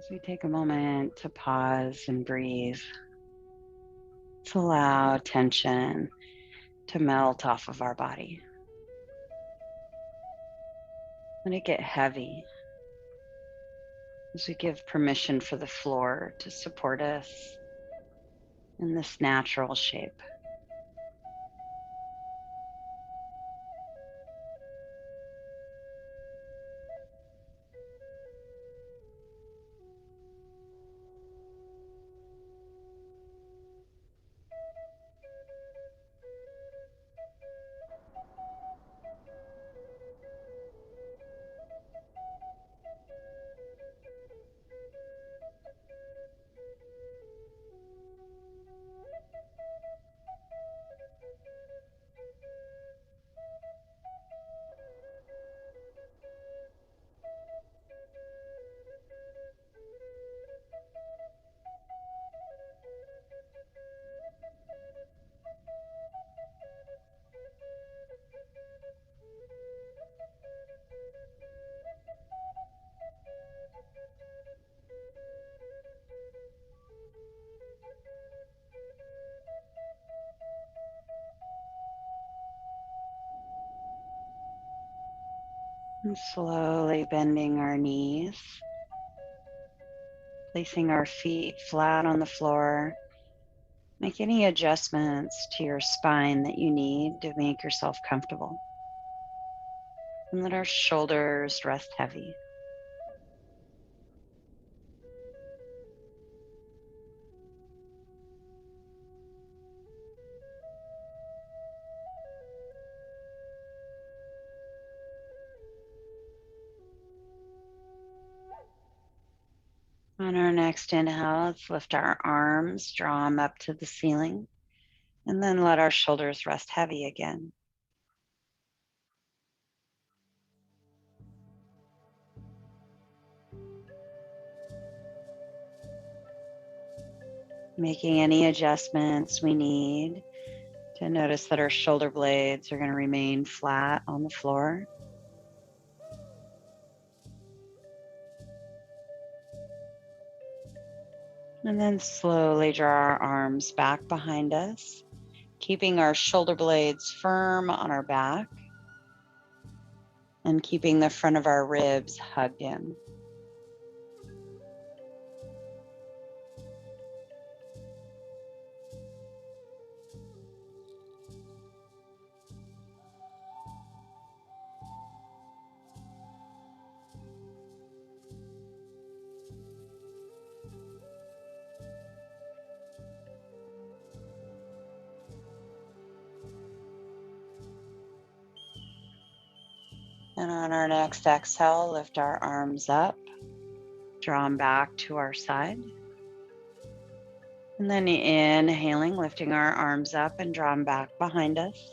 As we take a moment to pause and breathe, let's allow tension to melt off of our body. Let it get heavy as we give permission for the floor to support us in this natural shape. And slowly bending our knees, placing our feet flat on the floor. Make any adjustments to your spine that you need to make yourself comfortable. And let our shoulders rest heavy. On our next inhale, let's lift our arms, draw them up to the ceiling, and then let our shoulders rest heavy again. Making any adjustments we need to notice that our shoulder blades are going to remain flat on the floor. And then slowly draw our arms back behind us, keeping our shoulder blades firm on our back and keeping the front of our ribs hugged in. And on our next exhale, lift our arms up, draw them back to our side. And then inhaling, lifting our arms up and draw them back behind us.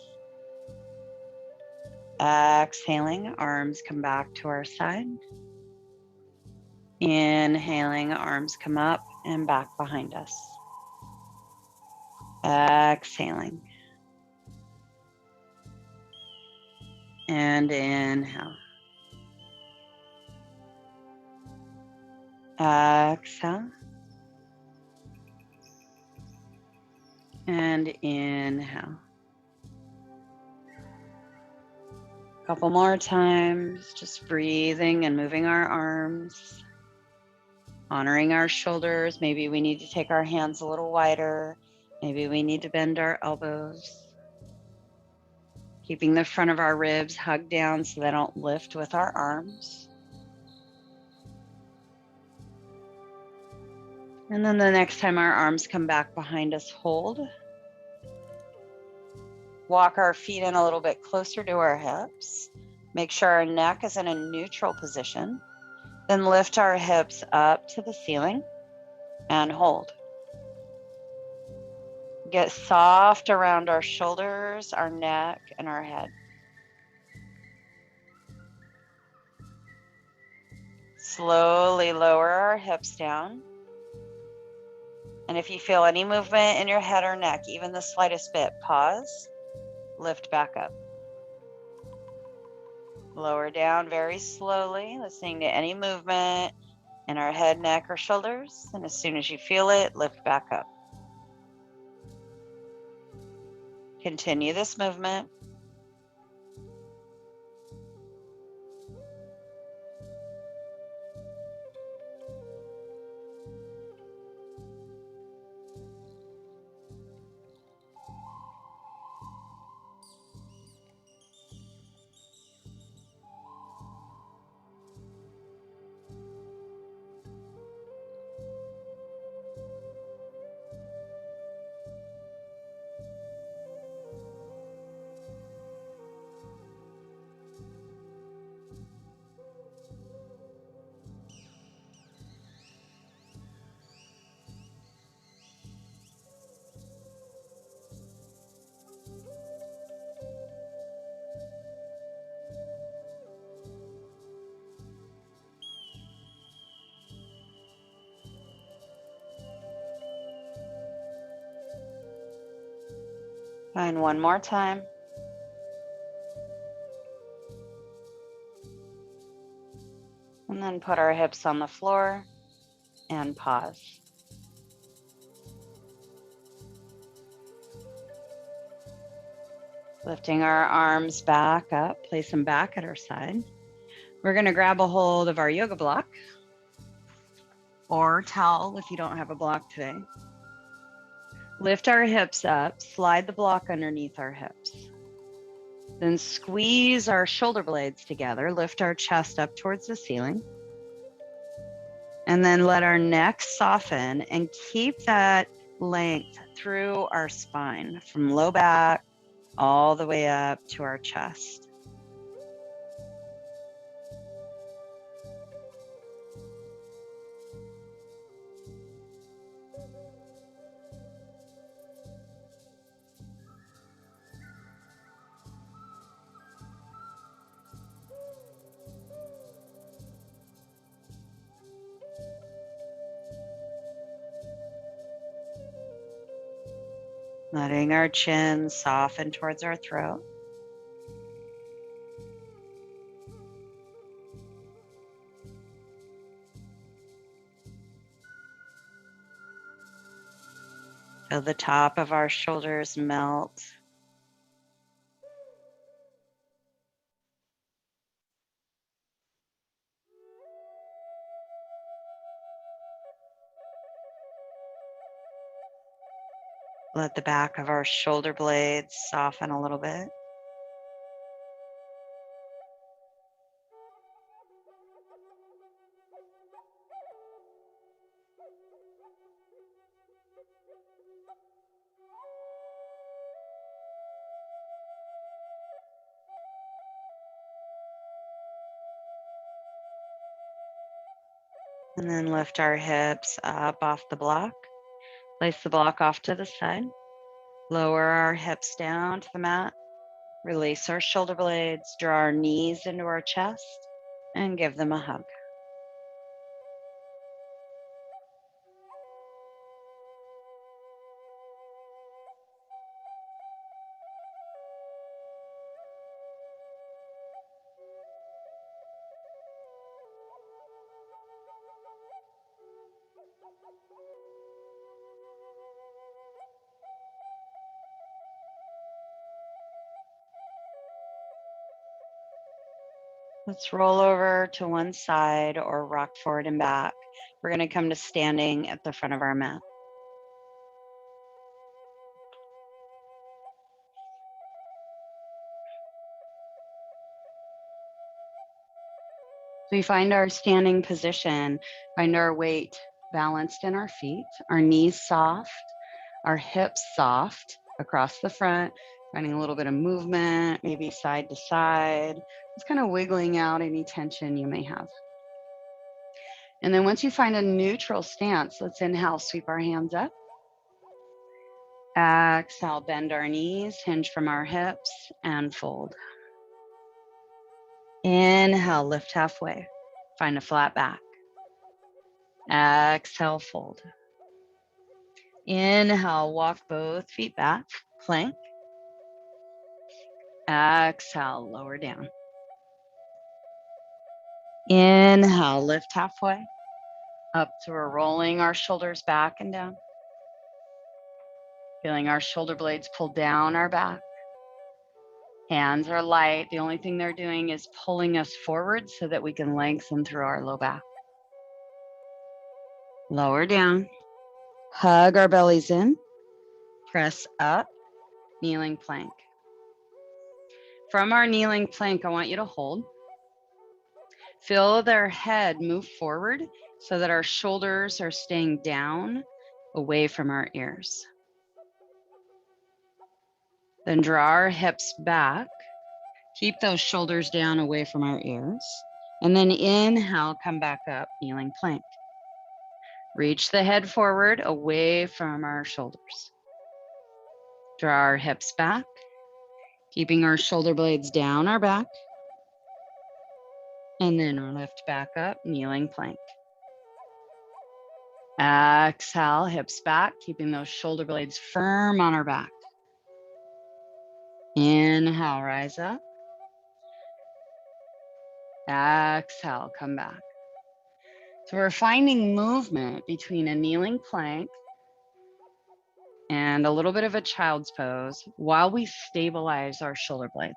Exhaling, arms come back to our side. Inhaling, arms come up and back behind us. Exhaling. And inhale. Exhale. And inhale. A couple more times, just breathing and moving our arms, honoring our shoulders. Maybe we need to take our hands a little wider. Maybe we need to bend our elbows. Keeping the front of our ribs hugged down so they don't lift with our arms. And then the next time our arms come back behind us, hold. Walk our feet in a little bit closer to our hips. Make sure our neck is in a neutral position. Then lift our hips up to the ceiling and hold. Get soft around our shoulders, our neck, and our head. Slowly lower our hips down. And if you feel any movement in your head or neck, even the slightest bit, pause, lift back up. Lower down very slowly, listening to any movement in our head, neck, or shoulders. And as soon as you feel it, lift back up. Continue this movement. Find one more time. And then put our hips on the floor and pause. Lifting our arms back up, place them back at our side. We're going to grab a hold of our yoga block or towel if you don't have a block today. Lift our hips up, slide the block underneath our hips. Then squeeze our shoulder blades together, lift our chest up towards the ceiling. And then let our neck soften and keep that length through our spine from low back all the way up to our chest. Letting our chin soften towards our throat. Feel the top of our shoulders melt. Let the back of our shoulder blades soften a little bit. And then lift our hips up off the block. Place the block off to the side. Lower our hips down to the mat. Release our shoulder blades. Draw our knees into our chest and give them a hug. Let's roll over to one side or rock forward and back. We're going to come to standing at the front of our mat. So we find our standing position, find our weight balanced in our feet, our knees soft, our hips soft across the front, finding a little bit of movement, maybe side to side, just kind of wiggling out any tension you may have. And then once you find a neutral stance, let's inhale, sweep our hands up. Exhale, bend our knees, hinge from our hips, and fold. Inhale, lift halfway, find a flat back. Exhale, fold. Inhale, walk both feet back, plank. Exhale, lower down. Inhale, lift halfway. Up so we're rolling our shoulders back and down. Feeling our shoulder blades pull down our back. Hands are light. The only thing they're doing is pulling us forward so that we can lengthen through our low back. Lower down. Hug our bellies in. Press up. Kneeling plank. From our kneeling plank, I want you to hold. Feel their head move forward so that our shoulders are staying down, away from our ears. Then draw our hips back. Keep those shoulders down, away from our ears. And then inhale, come back up, kneeling plank. Reach the head forward, away from our shoulders. Draw our hips back, keeping our shoulder blades down our back. And then lift back up, kneeling plank. Exhale, hips back, keeping those shoulder blades firm on our back. Inhale, rise up. Exhale, come back. So we're finding movement between a kneeling plank and a little bit of a child's pose while we stabilize our shoulder blades.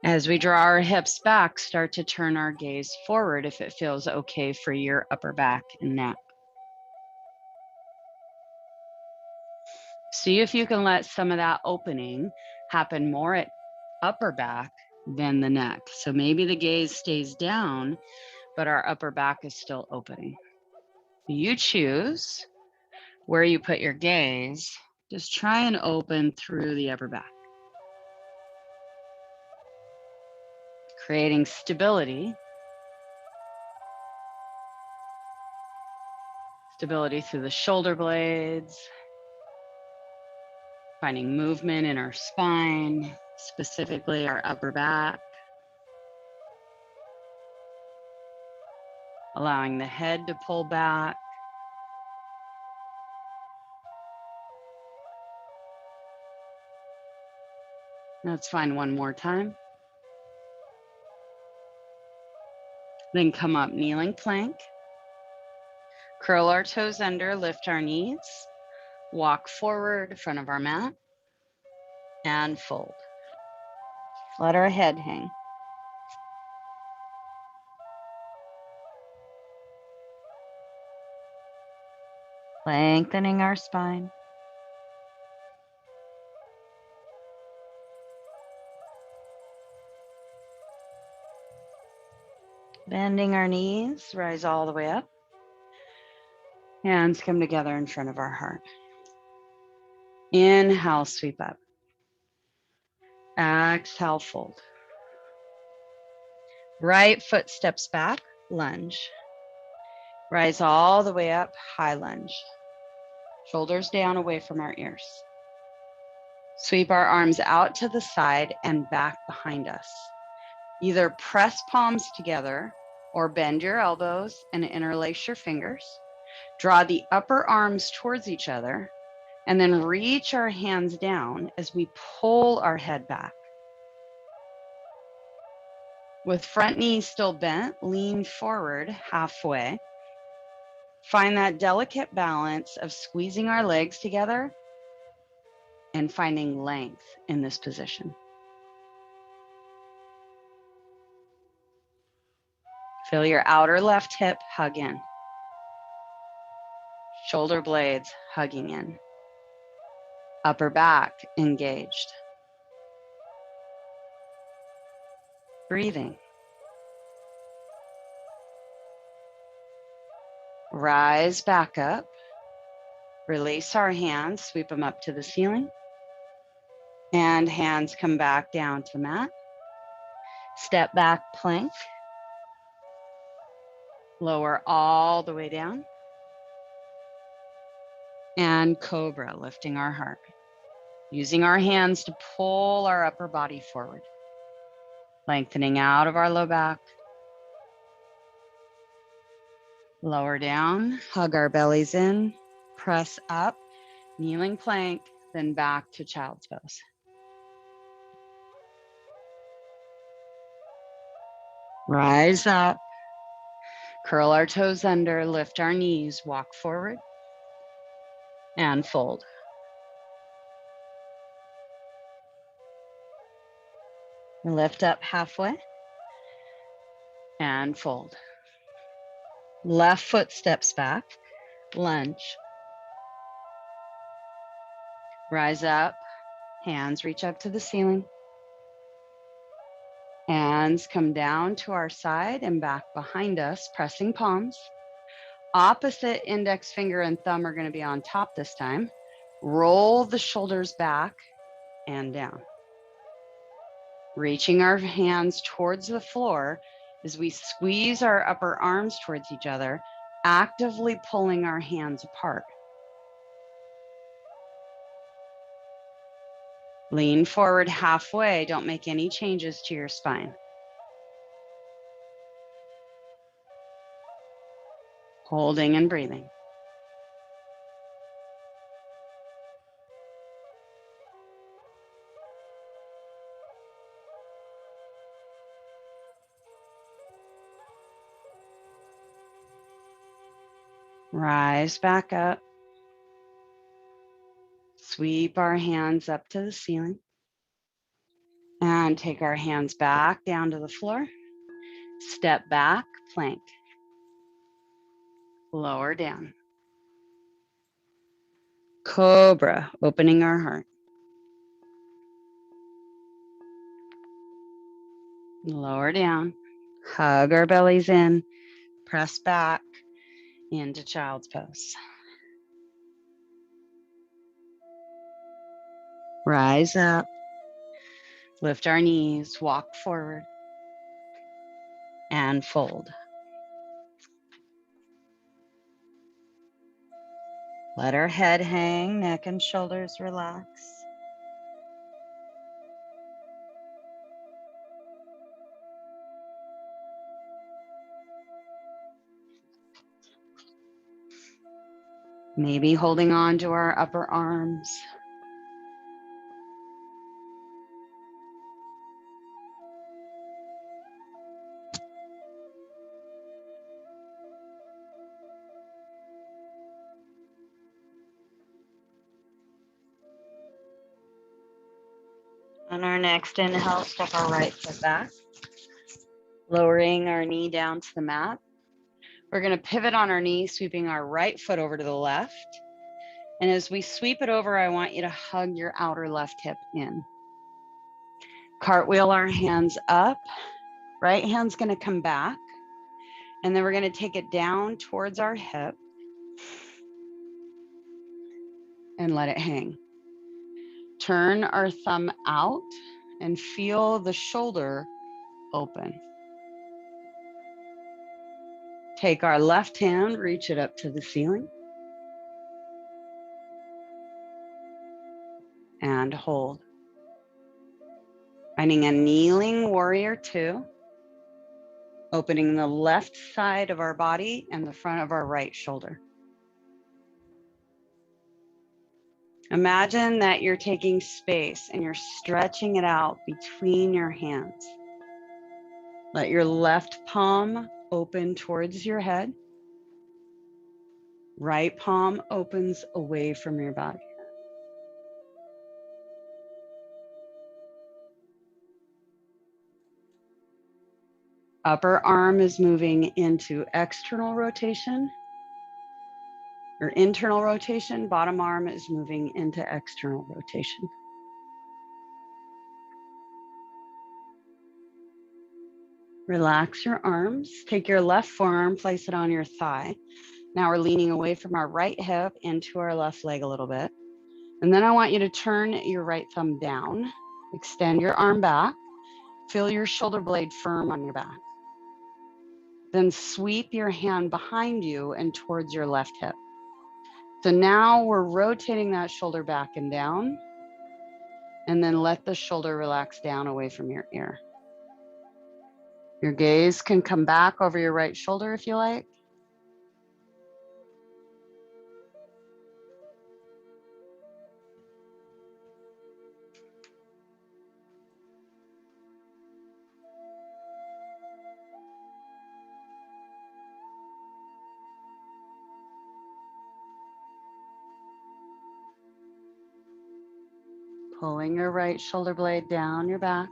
As we draw our hips back, start to turn our gaze forward if it feels okay for your upper back and neck. See if you can let some of that opening happen more at upper back than the neck. So maybe the gaze stays down, but our upper back is still opening. You choose where you put your gaze. Just try and open through the upper back. Creating stability. Stability through the shoulder blades. Finding movement in our spine, specifically our upper back. Allowing the head to pull back. Let's find one more time. Then come up, kneeling plank. Curl our toes under, lift our knees. Walk forward, front of our mat. And fold. Let our head hang. Lengthening our spine. Bending our knees, rise all the way up. Hands come together in front of our heart. Inhale, sweep up. Exhale, fold. Right foot steps back, lunge. Rise all the way up, high lunge. Shoulders down, away from our ears. Sweep our arms out to the side and back behind us. Either press palms together or bend your elbows and interlace your fingers. Draw the upper arms towards each other and then reach our hands down as we pull our head back. With front knees still bent, lean forward halfway. Find that delicate balance of squeezing our legs together and finding length in this position. Feel your outer left hip hug in. Shoulder blades hugging in. Upper back engaged. Breathing. Rise back up. Release our hands, sweep them up to the ceiling. And hands come back down to mat. Step back plank. Lower all the way down. And cobra, lifting our heart. Using our hands to pull our upper body forward. Lengthening out of our low back. Lower down, hug our bellies in, press up, Kneeling plank, then back to child's pose. Rise up, curl our toes under, lift our knees, walk forward, and fold. Lift up halfway and fold. Left foot steps back, lunge. Rise up, hands reach up to the ceiling. Hands come down to our side and back behind us, pressing palms. Opposite index finger and thumb are going to be on top this time. Roll the shoulders back and down. Reaching our hands towards the floor as we squeeze our upper arms towards each other, actively pulling our hands apart. Lean forward halfway. Don't make any changes to your spine. Holding and breathing. Rise back up. Sweep our hands up to the ceiling. And take our hands back down to the floor. Step back, plank. Lower down. Cobra, opening our heart. Lower down. Hug our bellies in. Press back into child's pose. Rise up. Lift our knees, walk forward, and fold. Let our head hang, neck and shoulders relax. Maybe holding on to our upper arms. On our next inhale, step our right foot back, lowering our knee down to the mat. We're going to pivot on our knee, sweeping our right foot over to the left. And as we sweep it over, I want you to hug your outer left hip in. Cartwheel our hands up. Right hand's going to come back. And then we're going to take it down towards our hip and let it hang. Turn our thumb out and feel the shoulder open. Take our left hand, reach it up to the ceiling. And hold. Finding a kneeling warrior two. Opening the left side of our body and the front of our right shoulder. Imagine that you're taking space and you're stretching it out between your hands. Let your left palm open towards your head. Right palm opens away from your body. Upper arm is moving into external rotation or internal rotation. Bottom arm is moving into external rotation. Relax your arms. Take your left forearm, place it on your thigh. Now we're leaning away from our right hip into our left leg a little bit. And then I want you to turn your right thumb down. Extend your arm back. Feel your shoulder blade firm on your back. Then sweep your hand behind you and towards your left hip. So now we're rotating that shoulder back and down. And then let the shoulder relax down away from your ear. Your gaze can come back over your right shoulder if you like. Pulling your right shoulder blade down your back.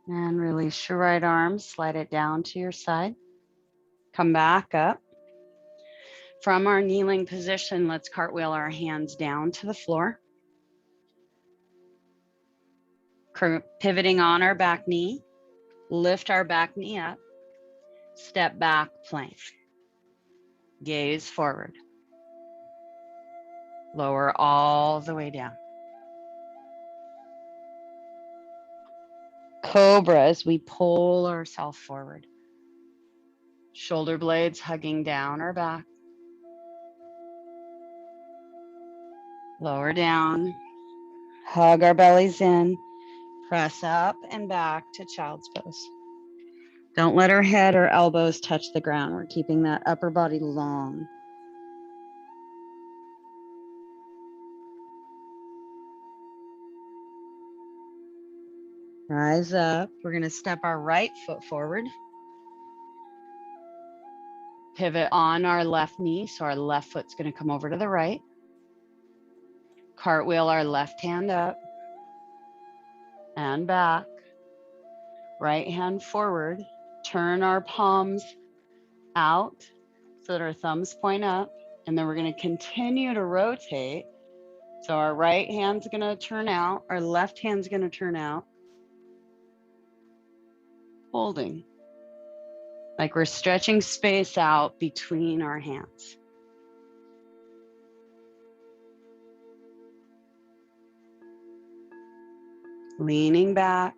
And release your right arm, slide it down to your side. Come back up. From our kneeling position, let's cartwheel our hands down to the floor. Pivoting on our back knee, lift our back knee up, step back, plank. Gaze forward. Lower all the way down. Cobra as we pull ourselves forward. Shoulder blades hugging down our back. Lower down. Hug our bellies in. Press up and back to child's pose. Don't let our head or elbows touch the ground. We're keeping that upper body long. Rise up. We're going to step our right foot forward. Pivot on our left knee. So our left foot's going to come over to the right. Cartwheel our left hand up and back. Right hand forward. Turn our palms out so that our thumbs point up. And then we're going to continue to rotate. So our right hand's going to turn out. Our left hand's going to turn out. Holding. Like we're stretching space out between our hands. Leaning back.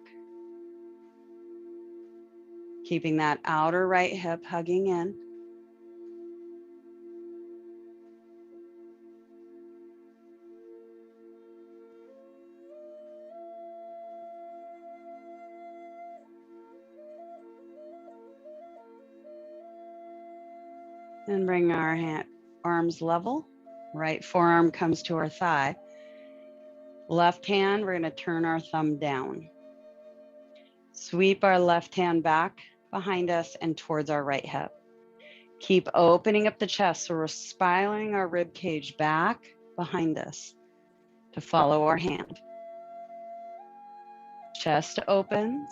Keeping that outer right hip hugging in. And bring our arms level. Right forearm comes to our thigh. Left hand, we're going to turn our thumb down. Sweep our left hand back behind us and towards our right hip. Keep opening up the chest so we're spiraling our rib cage back behind us to follow our hand. Chest opens.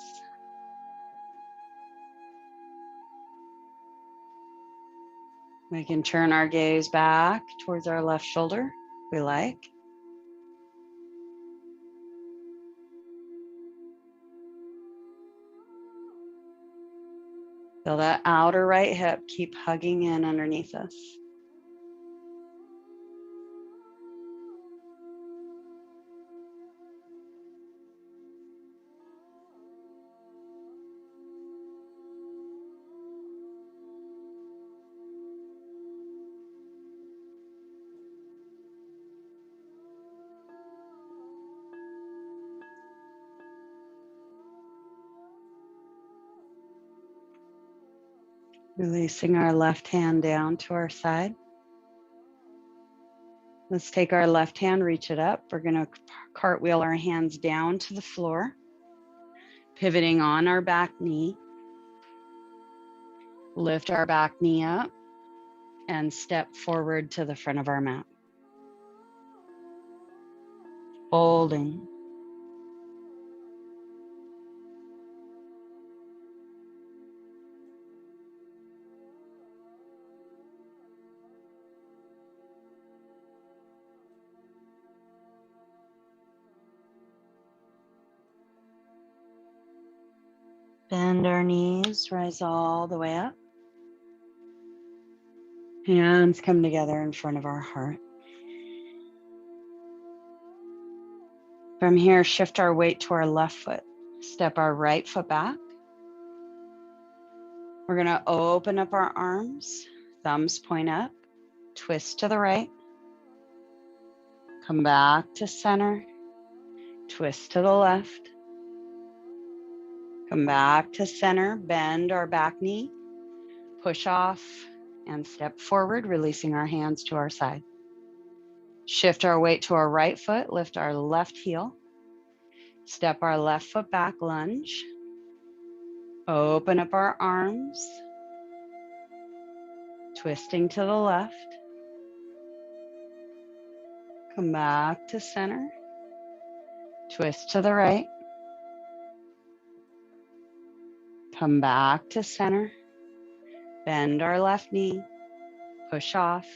We can turn our gaze back towards our left shoulder if we like. Feel that outer right hip keep hugging in underneath us. Releasing our left hand down to our side. Let's take our left hand, reach it up. We're going to cartwheel our hands down to the floor, pivoting on our back knee. Lift our back knee up and step forward to the front of our mat. Folding. Bend our knees, rise all the way up. Hands come together in front of our heart. From here, shift our weight to our left foot. Step our right foot back. We're going to open up our arms, thumbs point up, twist to the right. Come back to center, twist to the left. Come back to center, bend our back knee, push off and step forward, releasing our hands to our side. Shift our weight to our right foot, lift our left heel, step our left foot back, lunge, open up our arms, twisting to the left, come back to center, twist to the right, come back to center, bend our left knee, push off,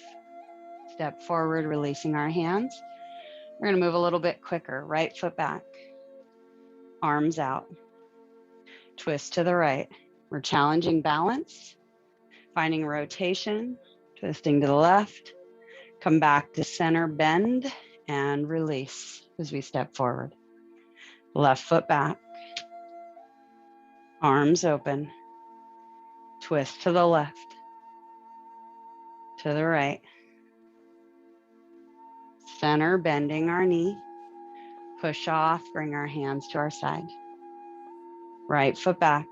step forward, releasing our hands. We're going to move a little bit quicker. Right foot back, arms out, twist to the right. We're challenging balance, finding rotation, twisting to the left, come back to center, bend, and release as we step forward. Left foot back, arms open, twist to the left, to the right, center, bending our knee, push off, bring our hands to our side. Right foot back,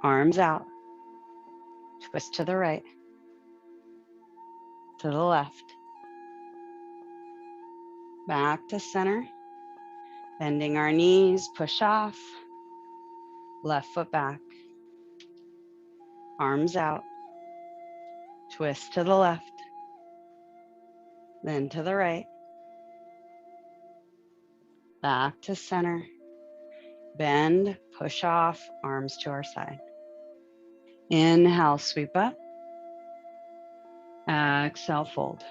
arms out, twist to the right, to the left, back to center, bending our knees, push off, left foot back, arms out, twist to the left, then to the right, back to center, bend, push off, arms to our side. Inhale, sweep up. Exhale, fold.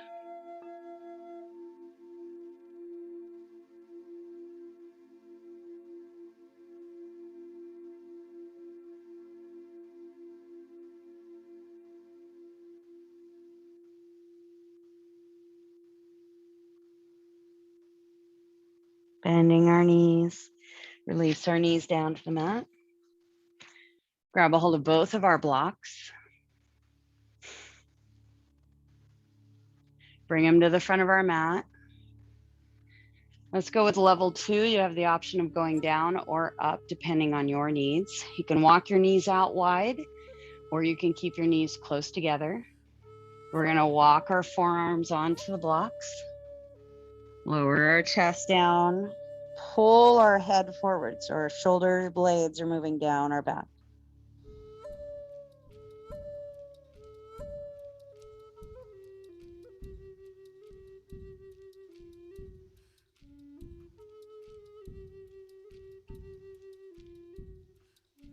Bending our knees, release our knees down to the mat. Grab a hold of both of our blocks. Bring them to the front of our mat. Let's go with level 2. You have the option of going down or up depending on your needs. You can walk your knees out wide, or you can keep your knees close together. We're going to walk our forearms onto the blocks. Lower our chest down. Pull our head forward so our shoulder blades are moving down our back.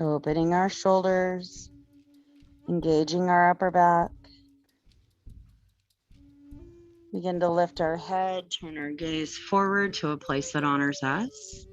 Opening our shoulders, engaging our upper back. Begin to lift our head, turn our gaze forward to a place that honors us.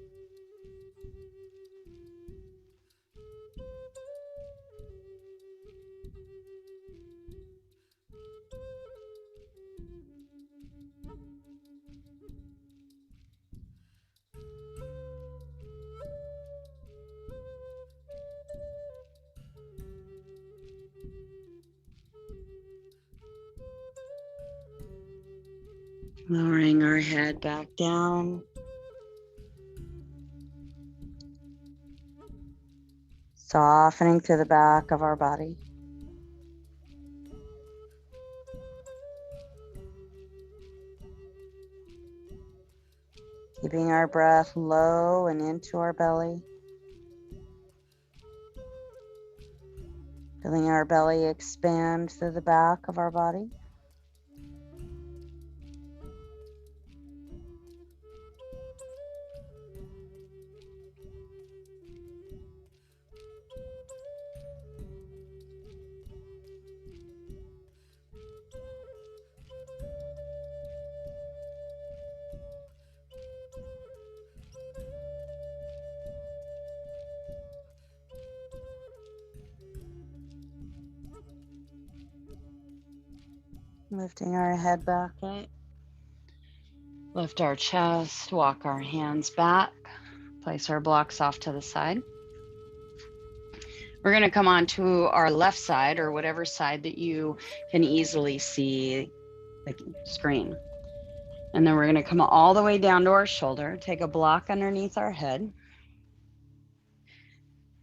Lowering our head back down. Softening to the back of our body. Keeping our breath low and into our belly. Feeling our belly expand through the back of our body. Lifting our head back up. Lift our chest, walk our hands back, place our blocks off to the side. We're going to come on to our left side, or whatever side that you can easily see the screen. And then we're going to come all the way down to our shoulder, take a block underneath our head,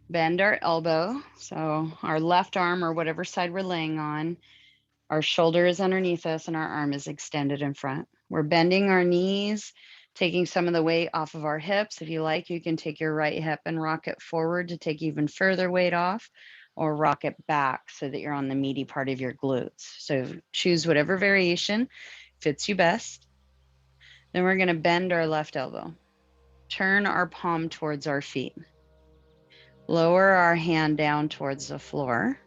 bend our elbow. So our left arm, or whatever side we're laying on, our shoulder is underneath us and our arm is extended in front. We're bending our knees, taking some of the weight off of our hips. If you like, you can take your right hip and rock it forward to take even further weight off, or rock it back so that you're on the meaty part of your glutes. So choose whatever variation fits you best. Then we're going to bend our left elbow, turn our palm towards our feet, lower our hand down towards the floor,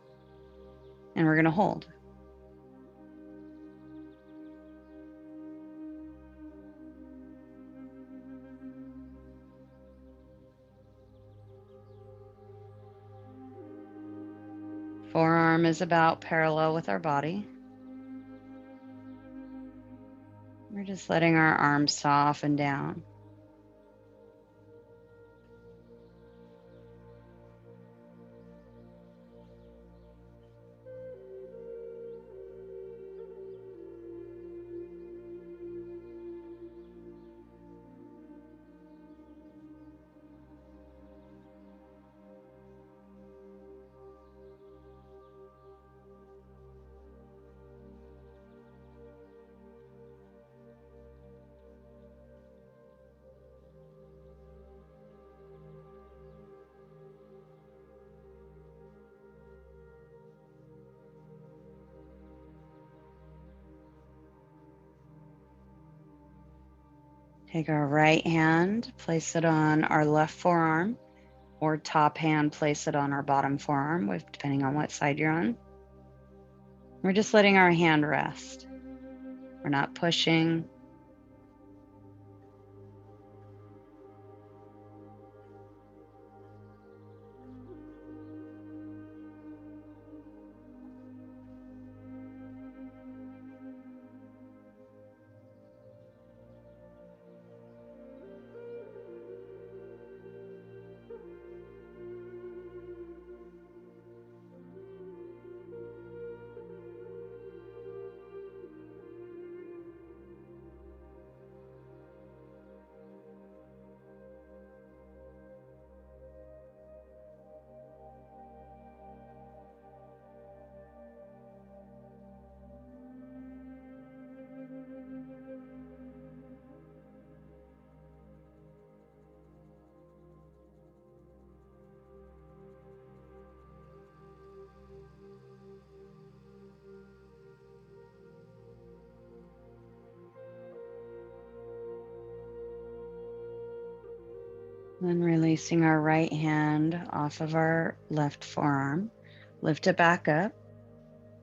and we're going to hold. Forearm is about parallel with our body. We're just letting our arms soften down. Take our right hand, place it on our left forearm, or top hand, place it on our bottom forearm, depending on what side you're on. We're just letting our hand rest. We're not pushing. Then releasing our right hand off of our left forearm, lift it back up.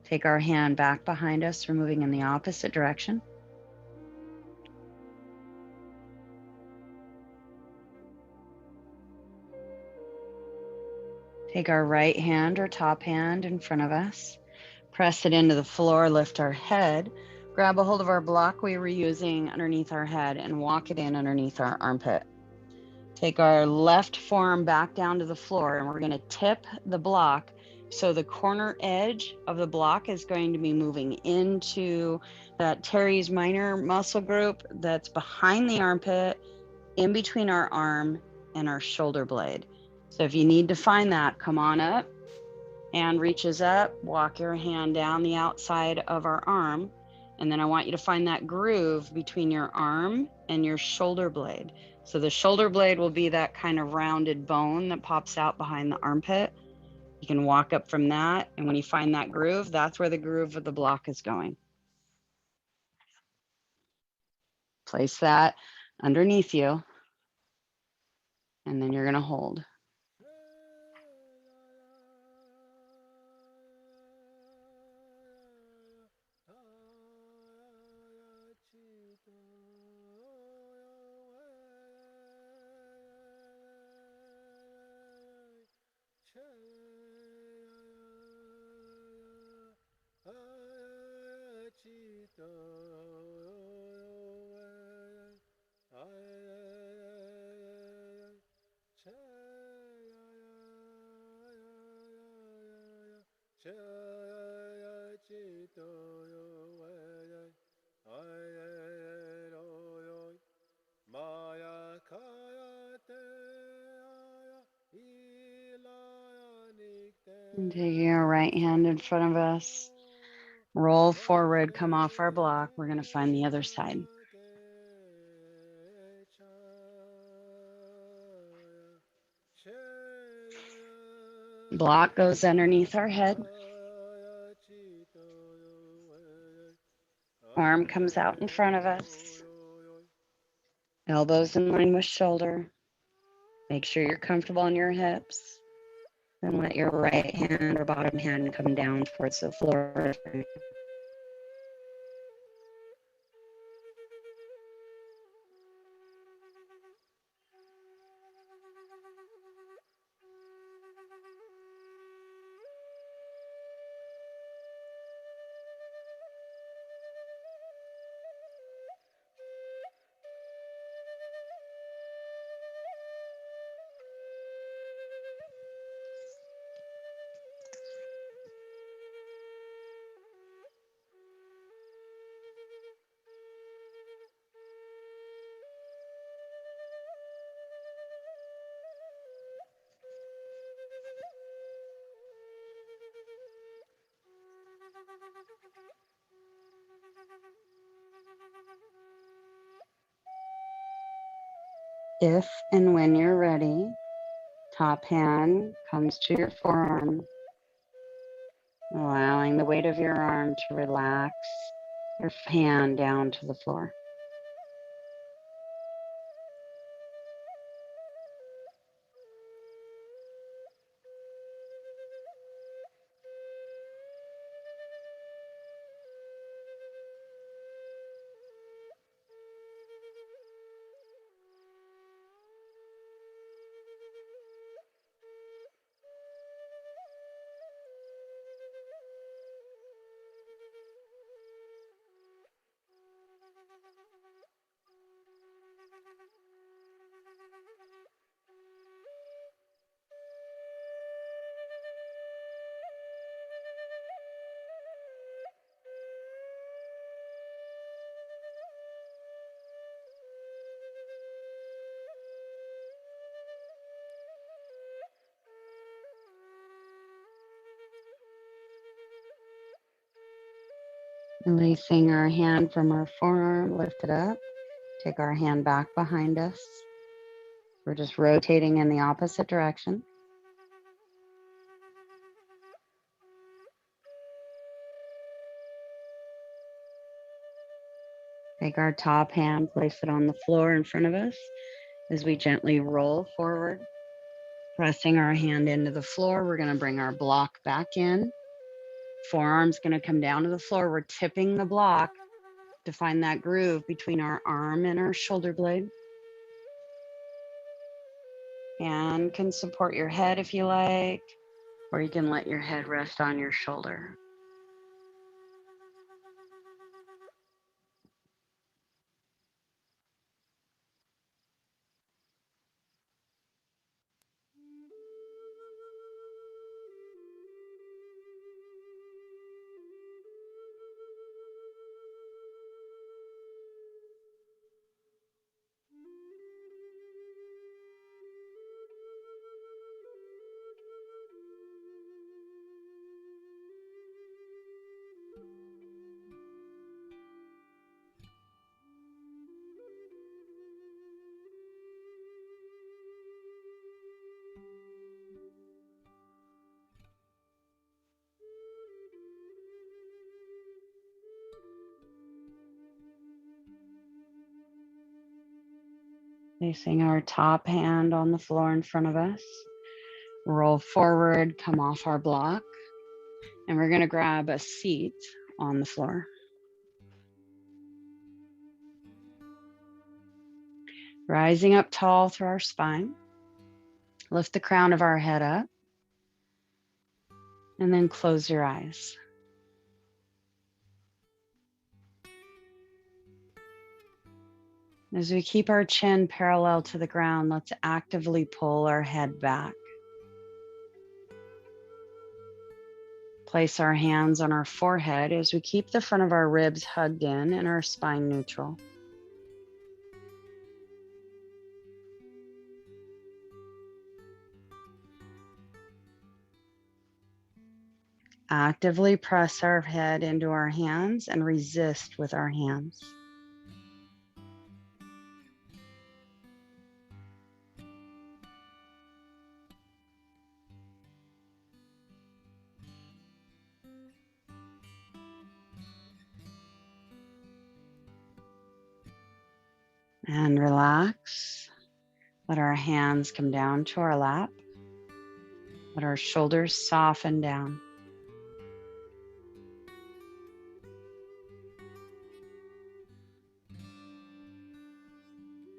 Take our hand back behind us. We're moving in the opposite direction. Take our right hand or top hand in front of us. Press it into the floor, lift our head. Grab a hold of our block we were using underneath our head and walk it in underneath our armpit. Take our left forearm back down to the floor, and we're going to tip the block. So the corner edge of the block is going to be moving into that teres minor muscle group that's behind the armpit, in between our arm and our shoulder blade. So if you need to find that, come on up. Hand reaches up, walk your hand down the outside of our arm. And then I want you to find that groove between your arm and your shoulder blade. So the shoulder blade will be that kind of rounded bone that pops out behind the armpit. You can walk up from that. And when you find that groove, that's where the groove of the block is going. Place that underneath you. And then you're going to hold. And taking our right hand in front of us, roll forward, come off our block. We're going to find the other side. Block goes underneath our head. Arm comes out in front of us. Elbows in line with shoulder. Make sure you're comfortable on your hips. Then let your right hand or bottom hand come down towards the floor. If and when you're ready, top hand comes to your forearm, allowing the weight of your arm to relax your hand down to the floor. Releasing our hand from our forearm, lift it up. Take our hand back behind us. We're just rotating in the opposite direction. Take our top hand, place it on the floor in front of us as we gently roll forward. Pressing our hand into the floor, we're going to bring our block back in. Forearm's going to come down to the floor. We're tipping the block to find that groove between our arm and our shoulder blade. Hand can support your head if you like, or you can let your head rest on your shoulder. Placing our top hand on the floor in front of us. Roll forward, come off our block, and we're going to grab a seat on the floor. Rising up tall through our spine. Lift the crown of our head up, and then close your eyes. As we keep our chin parallel to the ground, let's actively pull our head back. Place our hands on our forehead as we keep the front of our ribs hugged in and our spine neutral. Actively press our head into our hands and resist with our hands. And relax. Let our hands come down to our lap. Let our shoulders soften down.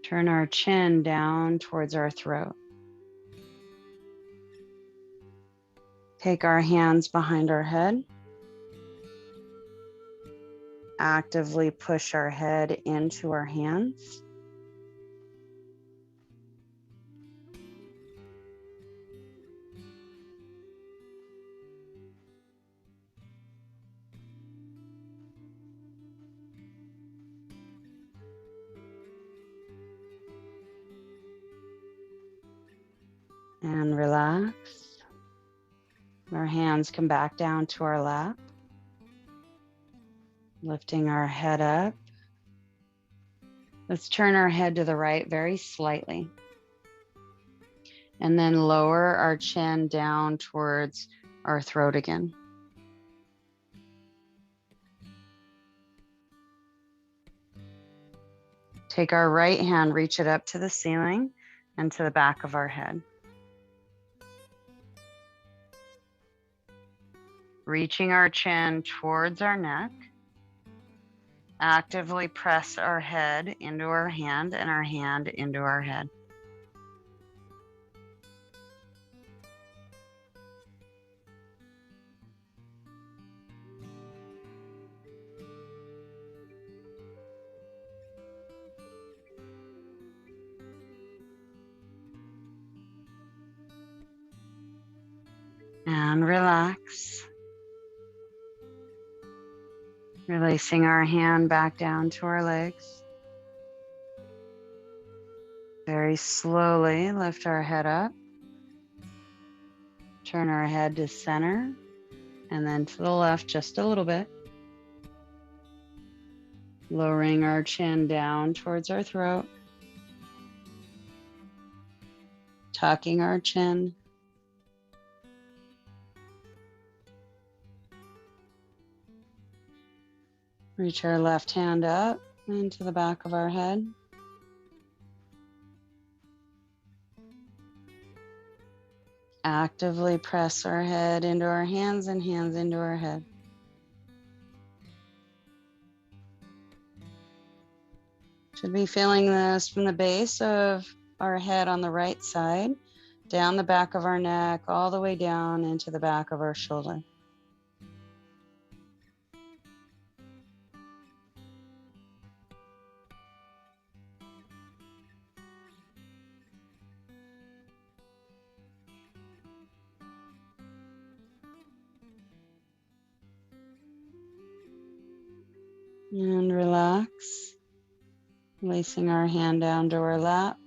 Turn our chin down towards our throat. Take our hands behind our head. Actively push our head into our hands. And relax. Our hands come back down to our lap. Lifting our head up. Let's turn our head to the right very slightly. And then lower our chin down towards our throat again. Take our right hand, reach it up to the ceiling and to the back of our head. Reaching our chin towards our neck. Actively press our head into our hand and our hand into our head. And relax. Releasing our hand back down to our legs. Very slowly lift our head up. Turn our head to center and then to the left just a little bit. Lowering our chin down towards our throat. Tucking our chin. Reach our left hand up into the back of our head. Actively press our head into our hands and hands into our head. Should be feeling this from the base of our head on the right side, down the back of our neck, all the way down into the back of our shoulder. And relax, placing our hand down to our lap.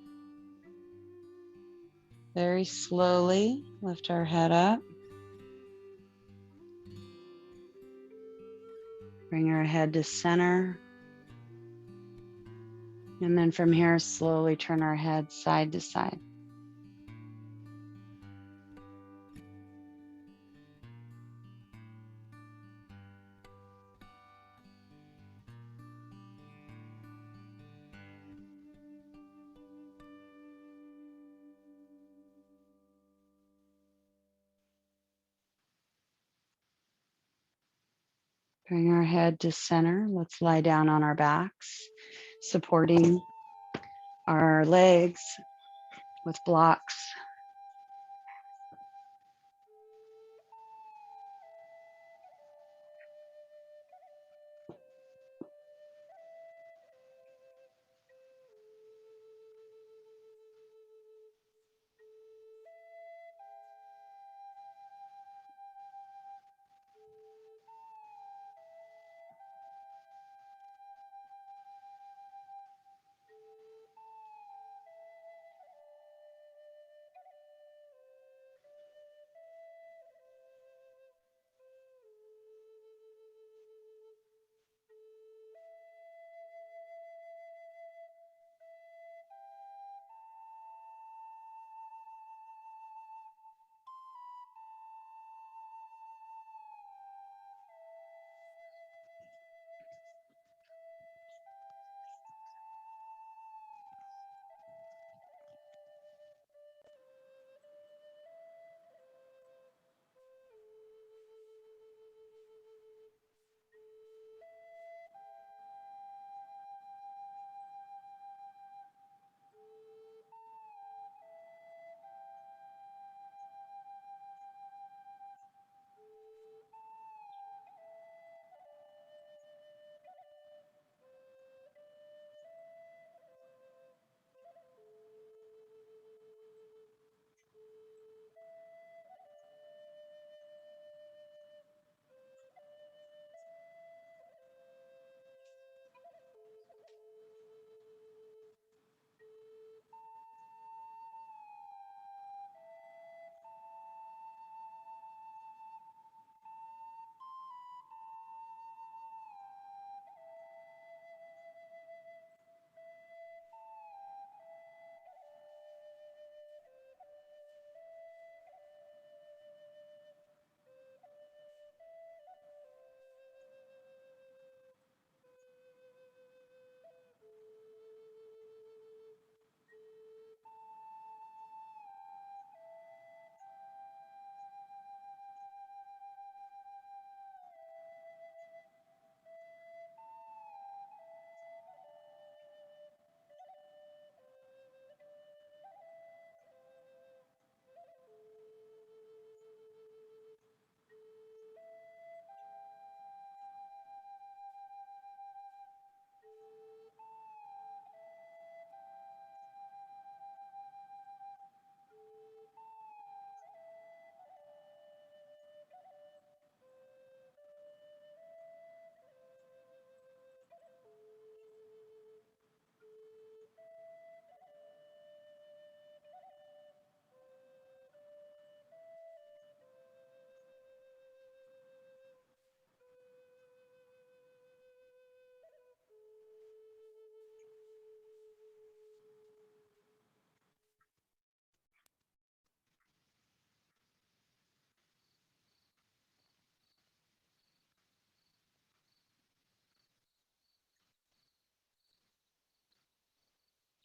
Very slowly lift our head up. Bring our head to center. And then from here, slowly turn our head side to side. Bring our head to center. Let's lie down on our backs, supporting our legs with blocks.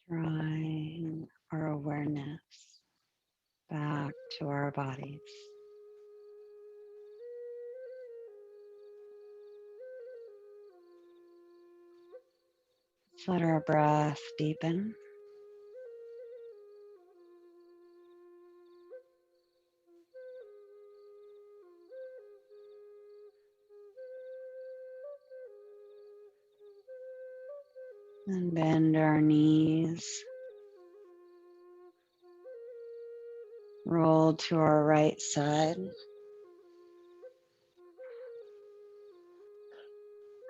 drawing our awareness back to our bodies. Let's let our breath deepen. And bend our knees. Roll to our right side.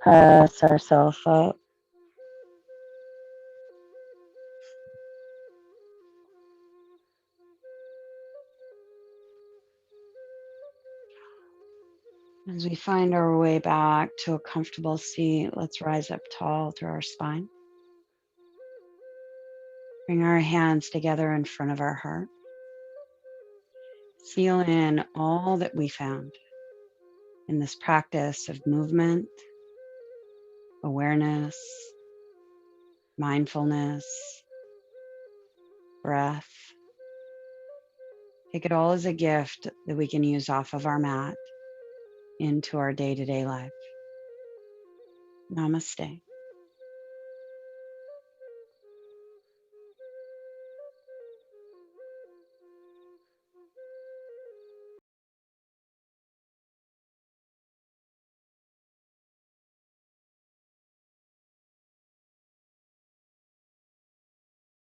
Press ourselves up. As we find our way back to a comfortable seat, let's rise up tall through our spine. Bring our hands together in front of our heart. Feel in all that we found in this practice of movement, awareness, mindfulness, breath. Take it all as a gift that we can use off of our mat into our day-to-day life. Namaste.